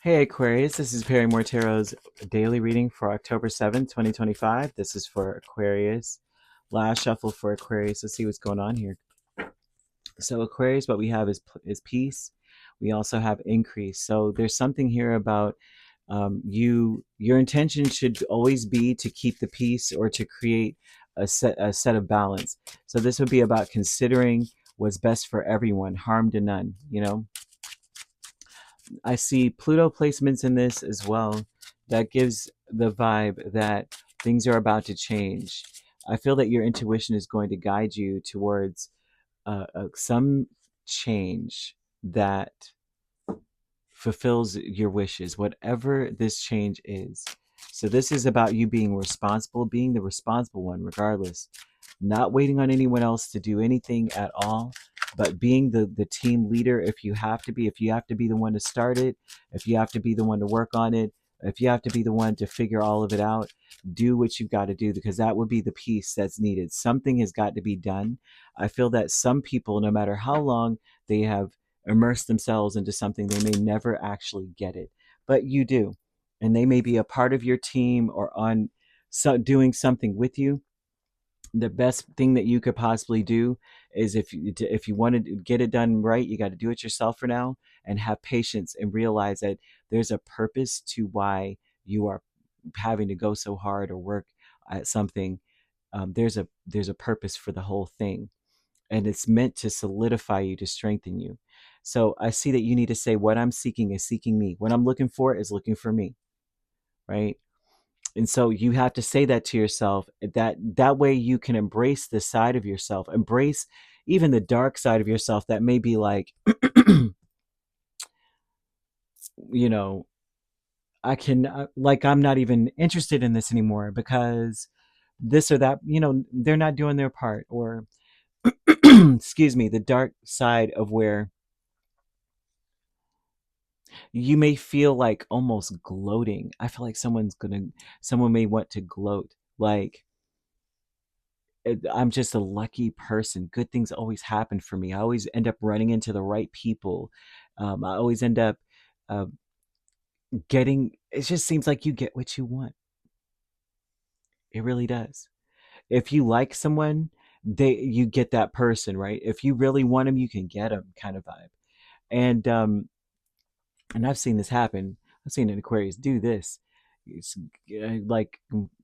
Hey Aquarius, this is Perrymore Tarot's daily reading for October 7th, 2025. This is for Aquarius. Last shuffle for Aquarius. Let's see what's going on here. So Aquarius, what we have is peace. We also have increase. So there's something here about your intention should always be to keep the peace or to create a set of balance. So this would be about considering what's best for everyone, harm to none, you know. I see Pluto placements in this as well. That gives the vibe that things are about to change. I feel that your intuition is going to guide you towards some change that fulfills your wishes, whatever this change is. So this is about you being responsible, being the responsible one, regardless, not waiting on anyone else to do anything at all, but being the team leader if you have to be, if you have to be the one to start it, if you have to be the one to work on it, if you have to be the one to figure all of it out, do what you've got to do, because that would be the piece that's needed. Something has got to be done. I feel that some people, no matter how long they have immerse themselves into something, they may never actually get it, but you do, and they may be a part of your team or on doing something with you. The best thing that you could possibly do is, if you want to get it done right, you got to do it yourself for now, and have patience and realize that there's a purpose to why you are having to go so hard or work at something. There's a purpose for the whole thing, and it's meant to solidify you, to strengthen you. So I see that you need to say, what I'm seeking is seeking me. What I'm looking for is looking for me, right? And so you have to say that to yourself. That way you can embrace the side of yourself, embrace even the dark side of yourself that may be like, you know, I'm not even interested in this anymore because this or that, they're not doing their part, or excuse me, the dark side of where you may feel like almost gloating. I feel like someone may want to gloat, like, I'm just a lucky person. Good things always happen for me. I always end up running into the right people. I always end up uh, getting, it just seems like you get what you want. It really does. If you like someone, you get that person, right? If you really want them, you can get them, kind of vibe. And I've seen this happen. I've seen an Aquarius do this. It's like,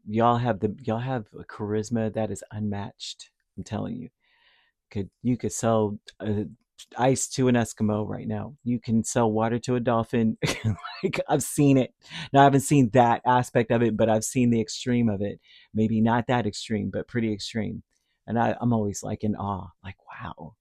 y'all have a charisma that is unmatched. I'm telling you. You could sell ice to an Eskimo right now. You can sell water to a dolphin. Like, I've seen it. Now, I haven't seen that aspect of it, but I've seen the extreme of it. Maybe not that extreme, but pretty extreme. And I'm always like in awe. Like, wow,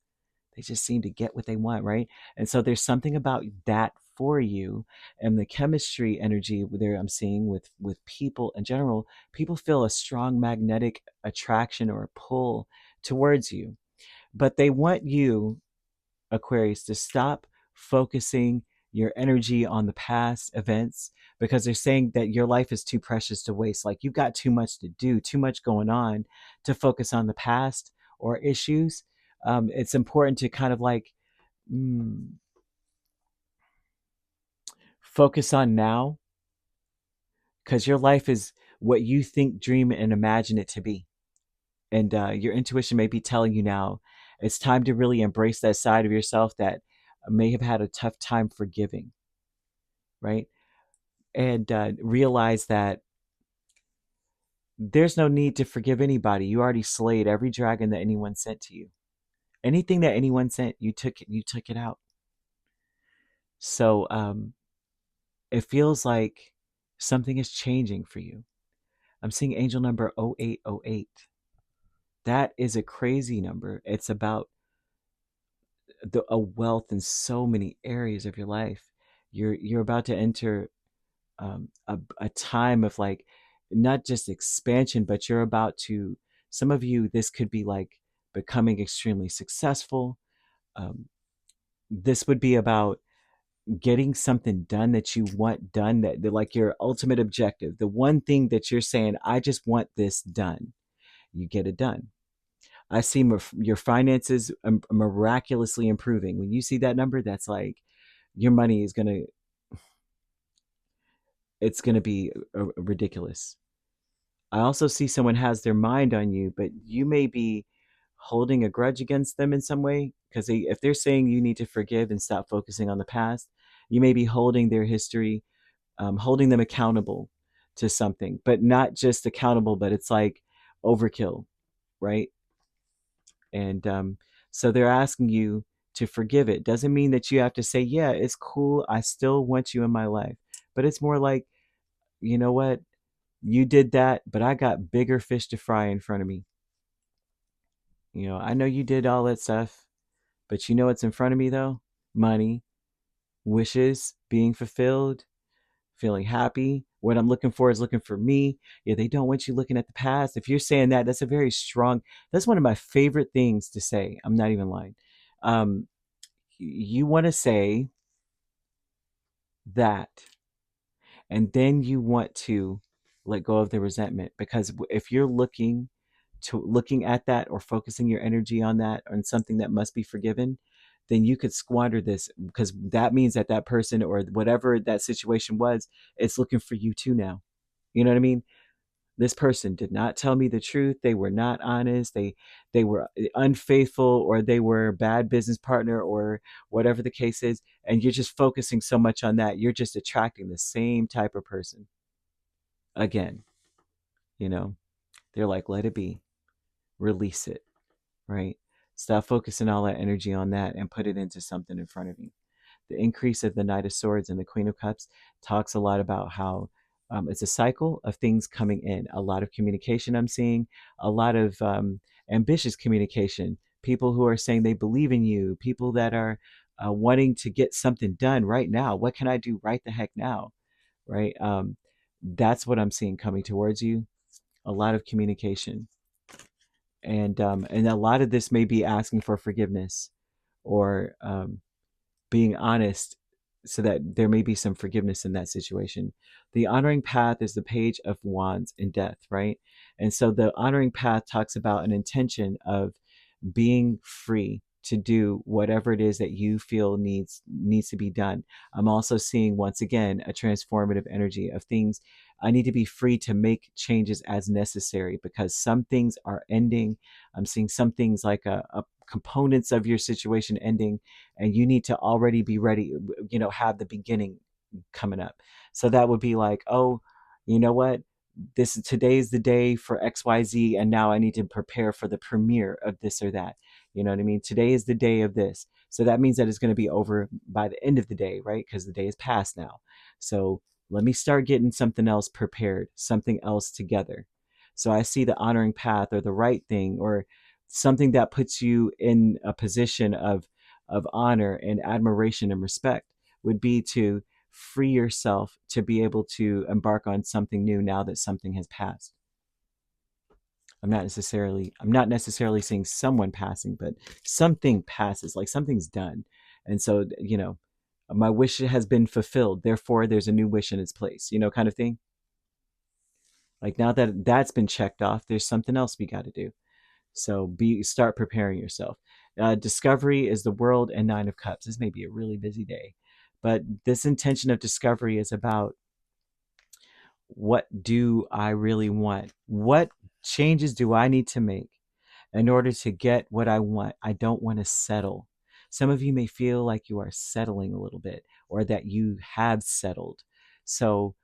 they just seem to get what they want, right? And so there's something about that for you, and the chemistry energy there I'm seeing with people in general. People feel a strong magnetic attraction or a pull towards you, but they want you, Aquarius, to stop focusing your energy on the past events, because they're saying that your life is too precious to waste. Like, you've got too much to do, too much going on to focus on the past or issues. It's important to kind of like, mm, focus on now, because your life is what you think, dream, and imagine it to be. And your intuition may be telling you now it's time to really embrace that side of yourself that may have had a tough time forgiving, right? And realize that there's no need to forgive anybody. You already slayed every dragon that anyone sent to you. Anything that anyone sent, you took it out. So it feels like something is changing for you. I'm seeing angel number 0808. That is a crazy number. It's about a wealth in so many areas of your life. You're about to enter a time of, like, not just expansion, but you're about to, some of you, this could be like becoming extremely successful. Um, this would be about getting something done that you want done, that like your ultimate objective, the one thing that you're saying, I just want this done. You get it done. I see your finances miraculously improving. When you see that number, that's like your money is going to it's going to be ridiculous. I also see someone has their mind on you, but you may be holding a grudge against them in some way, because if they're saying you need to forgive and stop focusing on the past, you may be holding their history, holding them accountable to something, but not just accountable, but it's like overkill, right? And so they're asking you to forgive it. Doesn't mean that you have to say, yeah, it's cool, I still want you in my life. But it's more like, you know what? You did that, but I got bigger fish to fry in front of me. You know, I know you did all that stuff, but you know what's in front of me though? Money, wishes being fulfilled, feeling happy. What I'm looking for is looking for me. Yeah, they don't want you looking at the past. If you're saying that, that's a very strong, that's one of my favorite things to say. I'm not even lying. Um, you want to say that, and then you want to let go of the resentment, because if you're looking at that or focusing your energy on that, on something that must be forgiven, then you could squander this, because that means that that person or whatever that situation was, it's looking for you too now. You know what I mean? This person did not tell me the truth. They were not honest. They were unfaithful, or they were a bad business partner, or whatever the case is. And you're just focusing so much on that. You're just attracting the same type of person again. You know, they're like, let it be, release it, right? Stop focusing all that energy on that and put it into something in front of you. The increase of the Knight of Swords and the Queen of Cups talks a lot about how it's a cycle of things coming in. A lot of communication I'm seeing, a lot of ambitious communication. People who are saying they believe in you, people that are wanting to get something done right now. What can I do right the heck now? Right? That's what I'm seeing coming towards you. A lot of communication. And a lot of this may be asking for forgiveness, or being honest, so that there may be some forgiveness in that situation. The honoring path is the Page of Wands in Death, right? And so the honoring path talks about an intention of being free to do whatever it is that you feel needs to be done. I'm also seeing, once again, a transformative energy of things. I need to be free to make changes as necessary, because some things are ending. I'm seeing some things like a components of your situation ending, and you need to already be ready, have the beginning coming up. So that would be like, oh, you know what, today's the day for XYZ, and now I need to prepare for the premiere of this or that. You know what I mean? Today is the day of this. So that means that it's going to be over by the end of the day, right? Because the day is past now. So let me start getting something else prepared, something else together. So I see the honoring path, or the right thing, or something that puts you in a position of honor and admiration and respect, would be to free yourself to be able to embark on something new now that something has passed. I'm not necessarily seeing someone passing, but something passes, like something's done. And so, my wish has been fulfilled, therefore there's a new wish in its place, kind of thing. Like, now that that's been checked off, there's something else we got to do. So start preparing yourself. Discovery is the World and Nine of Cups. This may be a really busy day, but this intention of discovery is about, what do I really want? What changes do I need to make in order to get what I want? I don't want to settle. Some of you may feel like you are settling a little bit, or that you have settled. So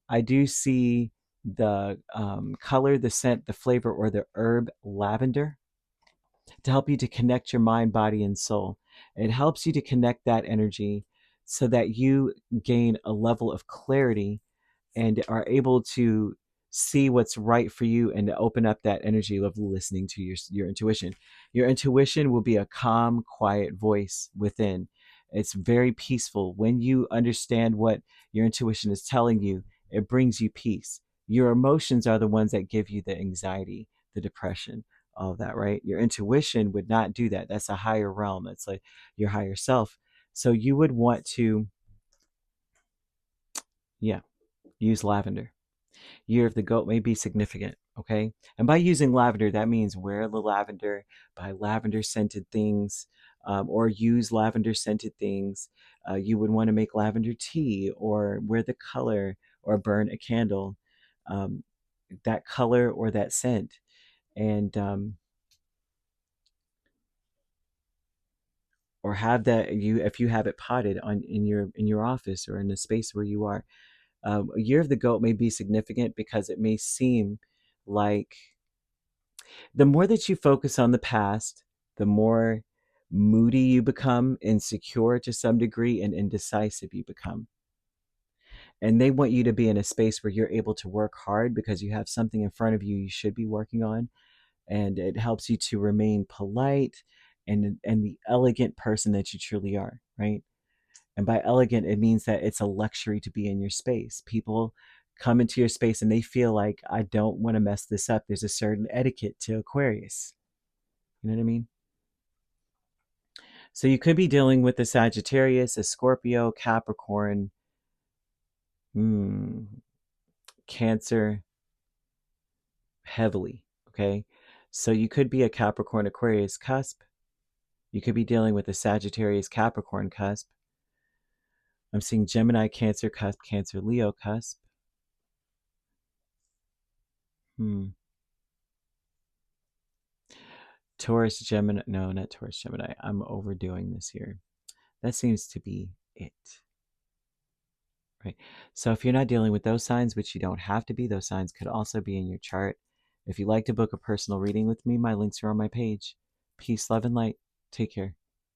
I do see the color, the scent, the flavor, or the herb lavender, to help you to connect your mind, body, and soul. It helps you to connect that energy so that you gain a level of clarity and are able to see what's right for you, and to open up that energy of listening to your intuition. Your intuition will be a calm, quiet voice within. It's very peaceful. When you understand what your intuition is telling you, it brings you peace. Your emotions are the ones that give you the anxiety, the depression, all of that, right? Your intuition would not do that. That's a higher realm. It's like your higher self. So you would want to, yeah, use lavender. Year of the goat may be significant, okay? And by using lavender, that means wear the lavender, buy lavender scented things, or use lavender scented things. You would want to make lavender tea, or wear the color, or burn a candle, that color or that scent. And or have that, you if you have it potted on in your office or in the space where you are. A year of the goat may be significant because it may seem like the more that you focus on the past, the more moody you become, insecure to some degree, and indecisive you become. And they want you to be in a space where you're able to work hard because you have something in front of you you should be working on. And it helps you to remain polite and the elegant person that you truly are, right? And by elegant, it means that it's a luxury to be in your space. People come into your space and they feel like, I don't want to mess this up. There's a certain etiquette to Aquarius. You know what I mean? So you could be dealing with a Sagittarius, a Scorpio, Capricorn, Cancer, heavily. Okay. So you could be a Capricorn, Aquarius cusp. You could be dealing with a Sagittarius, Capricorn cusp. I'm seeing Gemini, Cancer cusp, Cancer, Leo cusp. Taurus, Gemini. No, not Taurus, Gemini. I'm overdoing this here. That seems to be it. Right. So if you're not dealing with those signs, which you don't have to be, those signs could also be in your chart. If you'd like to book a personal reading with me, my links are on my page. Peace, love, and light. Take care.